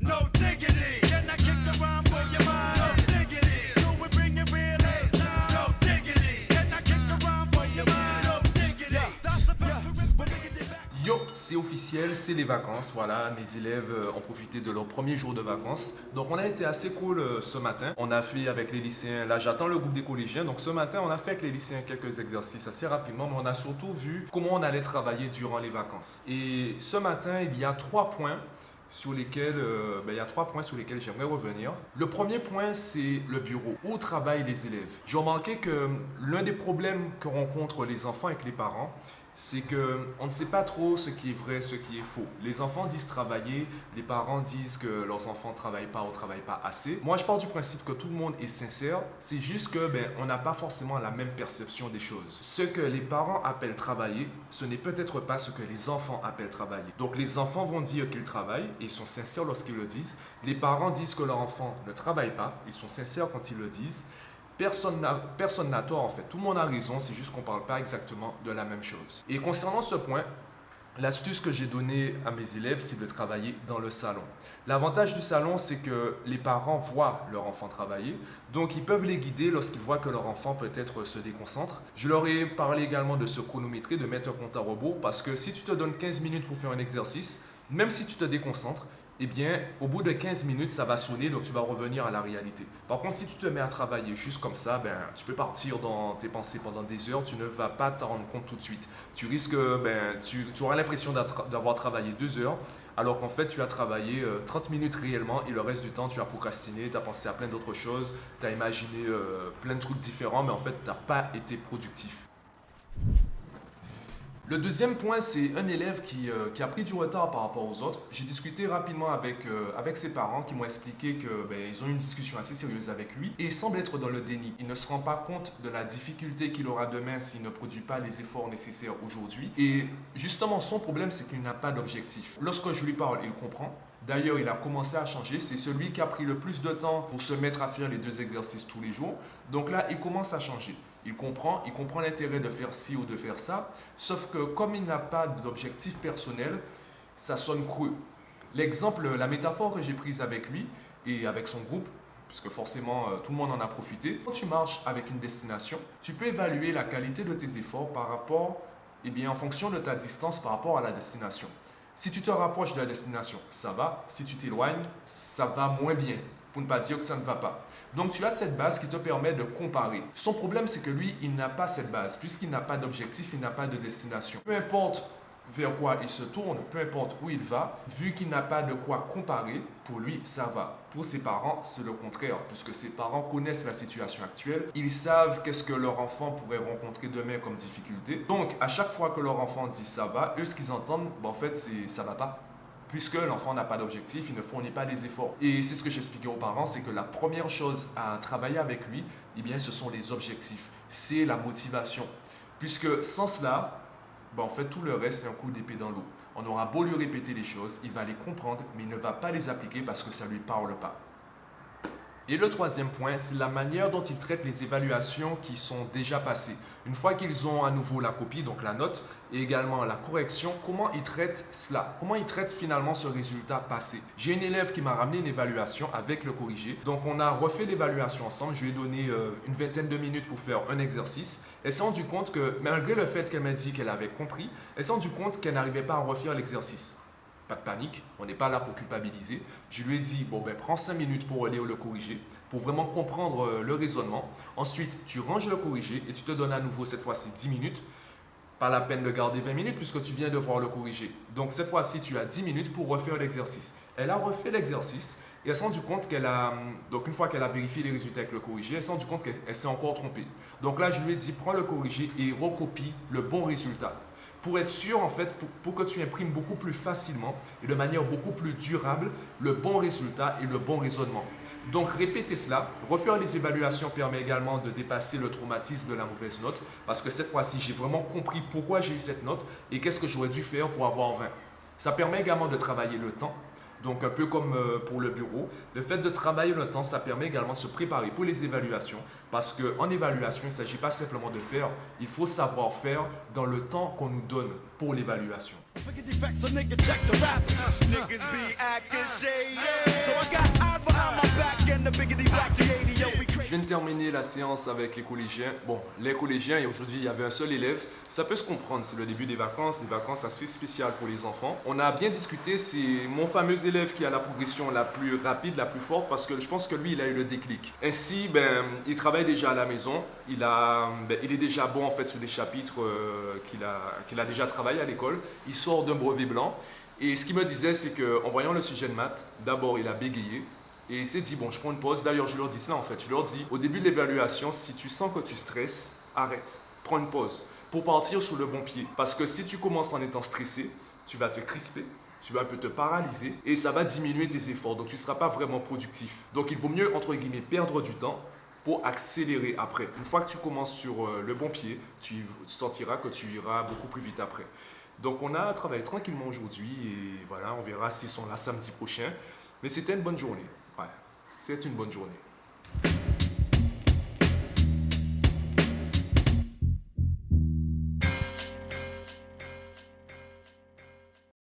No diggity. Can I kick the rhyme for your mind? No diggity. Do we bring it real every time? No diggity. Can I kick the rhyme for your mind? No diggity. That's the best we're making it back. Yo, c'est officiel, c'est les vacances, voilà, mes élèves ont profité de leur premier jour de vacances. Donc on a été assez cool ce matin. On a fait avec les lycéens, là j'attends le groupe des collégiens, donc ce matin on a fait avec les lycéens quelques exercices assez rapidement, mais on a surtout vu comment on allait travailler durant les vacances. Et ce matin, il y a trois points sur lesquels j'aimerais revenir. Le premier point, c'est le bureau, où travaillent les élèves. J'ai remarqué que l'un des problèmes que rencontrent les enfants avec les parents, c'est qu'on ne sait pas trop ce qui est vrai, ce qui est faux. Les enfants disent travailler, les parents disent que leurs enfants ne travaillent pas ou ne travaillent pas assez. Moi, je pars du principe que tout le monde est sincère. C'est juste que on n'a pas forcément la même perception des choses. Ce que les parents appellent travailler, ce n'est peut-être pas ce que les enfants appellent travailler. Donc, les enfants vont dire qu'ils travaillent et ils sont sincères lorsqu'ils le disent. Les parents disent que leur enfant ne travaille pas, ils sont sincères quand ils le disent. Personne n'a tort en fait, tout le monde a raison, c'est juste qu'on ne parle pas exactement de la même chose. Et concernant ce point, l'astuce que j'ai donnée à mes élèves, c'est de travailler dans le salon. L'avantage du salon, c'est que les parents voient leur enfant travailler, donc ils peuvent les guider lorsqu'ils voient que leur enfant peut-être se déconcentre. Je leur ai parlé également de se chronométrer, de mettre un compte à rebours, parce que si tu te donnes 15 minutes pour faire un exercice, même si tu te déconcentres, eh bien, au bout de 15 minutes, ça va sonner, donc tu vas revenir à la réalité. Par contre, si tu te mets à travailler juste comme ça, tu peux partir dans tes pensées pendant des heures, tu ne vas pas t'en rendre compte tout de suite. Tu risques, tu auras l'impression d'avoir travaillé 2 heures, alors qu'en fait, tu as travaillé 30 minutes réellement et le reste du temps, tu as procrastiné, tu as pensé à plein d'autres choses, tu as imaginé plein de trucs différents, mais en fait, tu n'as pas été productif. Le deuxième point, c'est un élève qui a pris du retard par rapport aux autres. J'ai discuté rapidement avec ses parents qui m'ont expliqué qu'ils ont eu une discussion assez sérieuse avec lui et il semble être dans le déni. Il ne se rend pas compte de la difficulté qu'il aura demain s'il ne produit pas les efforts nécessaires aujourd'hui. Et justement, son problème, c'est qu'il n'a pas d'objectif. Lorsque je lui parle, il comprend. D'ailleurs, il a commencé à changer. C'est celui qui a pris le plus de temps pour se mettre à faire les 2 exercices tous les jours. Donc là, il commence à changer. Il comprend l'intérêt de faire ci ou de faire ça, sauf que comme il n'a pas d'objectif personnel, ça sonne creux. L'exemple, la métaphore que j'ai prise avec lui et avec son groupe, puisque forcément tout le monde en a profité, quand tu marches avec une destination, tu peux évaluer la qualité de tes efforts par rapport, en fonction de ta distance par rapport à la destination. Si tu te rapproches de la destination, ça va. Si tu t'éloignes, ça va moins bien, pour ne pas dire que ça ne va pas. Donc tu as cette base qui te permet de comparer. Son problème, c'est que lui, il n'a pas cette base. Puisqu'il n'a pas d'objectif, il n'a pas de destination. Peu importe vers quoi il se tourne, peu importe où il va, vu qu'il n'a pas de quoi comparer, pour lui, ça va. Pour ses parents, c'est le contraire, puisque ses parents connaissent la situation actuelle. Ils savent qu'est-ce que leur enfant pourrait rencontrer demain comme difficulté. Donc, à chaque fois que leur enfant dit ça va, eux, ce qu'ils entendent, en fait, c'est ça va pas. Puisque l'enfant n'a pas d'objectif, il ne fournit pas les efforts. Et c'est ce que j'expliquais aux parents, c'est que la première chose à travailler avec lui, ce sont les objectifs. C'est la motivation. Puisque sans cela, en fait, tout le reste, c'est un coup d'épée dans l'eau. On aura beau lui répéter les choses, il va les comprendre, mais il ne va pas les appliquer parce que ça ne lui parle pas. Et le troisième point, c'est la manière dont ils traitent les évaluations qui sont déjà passées. Une fois qu'ils ont à nouveau la copie, donc la note, et également la correction, comment ils traitent cela? Comment ils traitent finalement ce résultat passé? J'ai une élève qui m'a ramené une évaluation avec le corrigé. Donc on a refait l'évaluation ensemble. Je lui ai donné une vingtaine de minutes pour faire un exercice. Elle s'est rendue compte que malgré le fait qu'elle m'a dit qu'elle avait compris, elle s'est rendue compte qu'elle n'arrivait pas à refaire l'exercice. Pas de panique, on n'est pas là pour culpabiliser. Je lui ai dit, prends 5 minutes pour aller le corriger, pour vraiment comprendre le raisonnement. Ensuite, tu ranges le corrigé et tu te donnes à nouveau cette fois-ci 10 minutes. Pas la peine de garder 20 minutes puisque tu viens de voir le corriger. Donc cette fois-ci, tu as 10 minutes pour refaire l'exercice. Elle a refait l'exercice et elle s'est rendue compte donc une fois qu'elle a vérifié les résultats avec le corrigé, elle s'est rendue compte qu'elle s'est encore trompée. Donc là, je lui ai dit, prends le corrigé et recopie le bon résultat. Pour être sûr, en fait, pour que tu imprimes beaucoup plus facilement et de manière beaucoup plus durable le bon résultat et le bon raisonnement. Donc, répétez cela. Refaire les évaluations permet également de dépasser le traumatisme de la mauvaise note parce que cette fois-ci, j'ai vraiment compris pourquoi j'ai eu cette note et qu'est-ce que j'aurais dû faire pour avoir 20. Ça permet également de travailler le temps. Donc, un peu comme pour le bureau, le fait de travailler le temps, ça permet également de se préparer pour les évaluations. Parce qu'en évaluation, il ne s'agit pas simplement de faire, il faut savoir faire dans le temps qu'on nous donne pour l'évaluation. Forget these facts, so nigga check the rap. Niggas be acting shady. back the 80, yo, we Je crazy. viens de terminer la séance avec les collégiens. Bon, les collégiens, et aujourd'hui il y avait un seul élève. Ça peut se comprendre, c'est le début des vacances. Les vacances, ça se fait spécial pour les enfants. On a bien discuté, c'est mon fameux élève qui a la progression la plus rapide, la plus forte, parce que je pense que lui, il a eu le déclic. Ainsi, il travaille déjà à la maison. Il est déjà bon en fait sur des chapitres qu'il a déjà travaillé à l'école. Il sort d'un brevet blanc. Et ce qu'il me disait, c'est qu'en voyant le sujet de maths, d'abord, il a bégayé. Et il s'est dit, bon, je prends une pause. D'ailleurs, je leur dis ça en fait. Je leur dis, au début de l'évaluation, si tu sens que tu stresses, arrête. Prends une pause pour partir sur le bon pied. Parce que si tu commences en étant stressé, tu vas te crisper, tu vas un peu te paralyser et ça va diminuer tes efforts. Donc, tu ne seras pas vraiment productif. Donc, il vaut mieux, entre guillemets, perdre du temps pour accélérer après. Une fois que tu commences sur le bon pied, tu sentiras que tu iras beaucoup plus vite après. Donc, on a travaillé tranquillement aujourd'hui et voilà, on verra s'ils sont là samedi prochain. Mais c'était une bonne journée. Ouais, c'est une bonne journée.